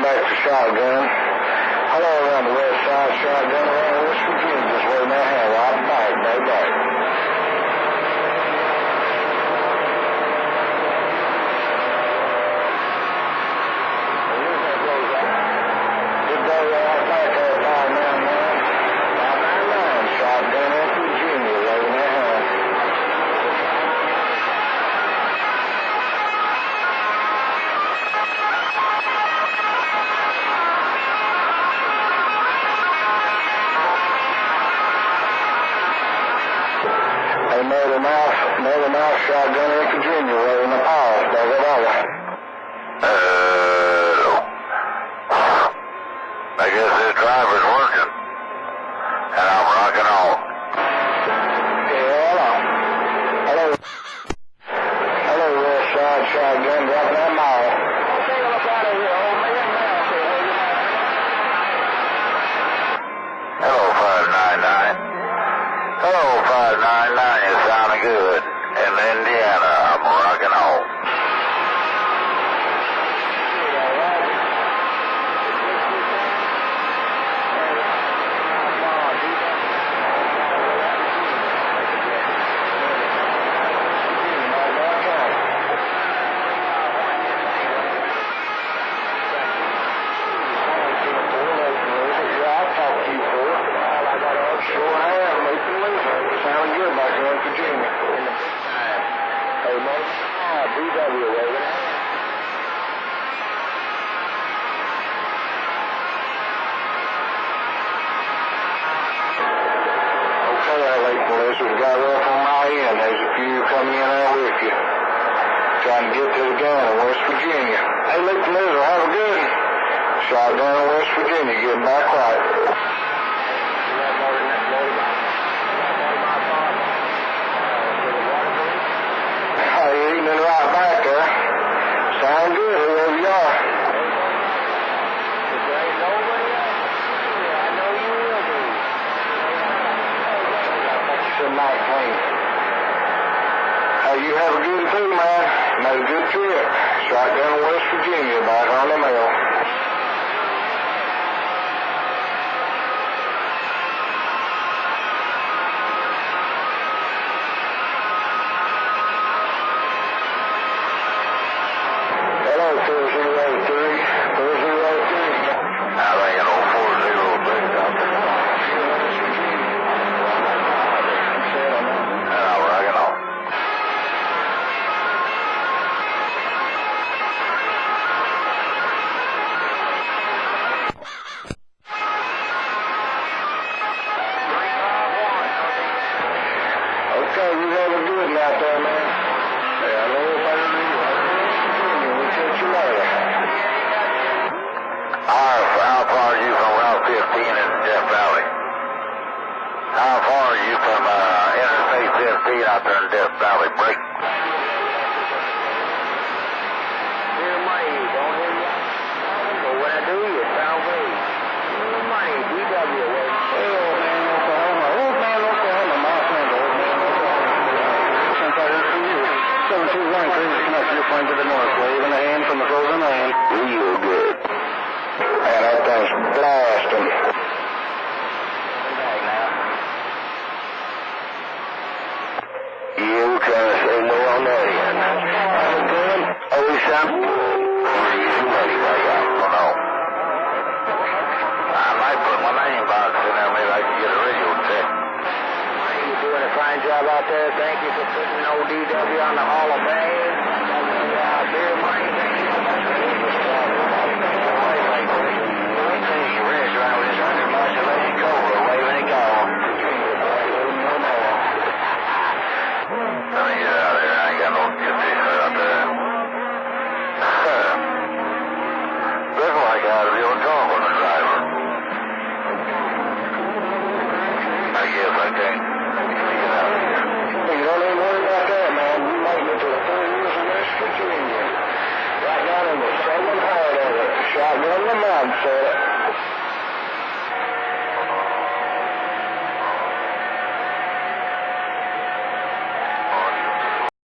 back to Shotgun. Hello around the west side, Shotgun around West Virginia. Just waiting that hand right back, back. Good day right back there, 599. 599, Shotgun, West Virginia, waiting that hand. Hey, Murder Mouse, Shotgun in Virginia, waiting the pause, over. I guess this driver's working, and I'm rocking on. Yeah, hello. Hello, West Side, Shotgun, dropping that mile. Take a look out of here, old man. Hello, 599. Hello, 599. You sounding good. In Indiana, I'm rocking on. This was got rough on my end. There's a few coming in there with you. Trying to get to the gun in West Virginia. Hey, look, Lizzle, have a good one. Shotgun in West Virginia, getting back right. Hey, evening right back there. Sound good, whoever you are. Hey, you have a good too, man. Made a good trip. Shotgun West Virginia, back on the mail. Hello, 403. 403. I ran 0403 out there. And I'm rocking on. Okay, you have a good one out there, man. Yeah, I know if I remember. We'll catch you later. How far are you from Route 15 in Death Valley? How far are you from Interstate 15 out there in Death Valley? Break. Hear money, don't hear you. But when I do, you found me. Hear money, DW. Hey, old man, Oklahoma. Old man, Oklahoma. My friend, old man, Oklahoma. Since I heard from you. 721, crazy connect your plane to the north. Waving a hand from the frozen land. Real good. Man, that thing's blasting. You trying to say more on that end? How's it going? Oh, we sound easy money right out. I don't know. I might put my name box in there. Maybe I can get a radio check. You're doing a fine job out there. Thank you for putting ODW on the Hall of Fame. Beer money. Rich right with his 100 bucks and let it go. We're waving it go. Let me get out of there. I ain't got no guitar out there. Looks like I ought to be able to talk on the driver. I guess I can't. Let me get out of here. You don't even worry about that, man. You made me to the 4 years in West Virginia. Right down in the southern heart of it. Shotgun the mindset.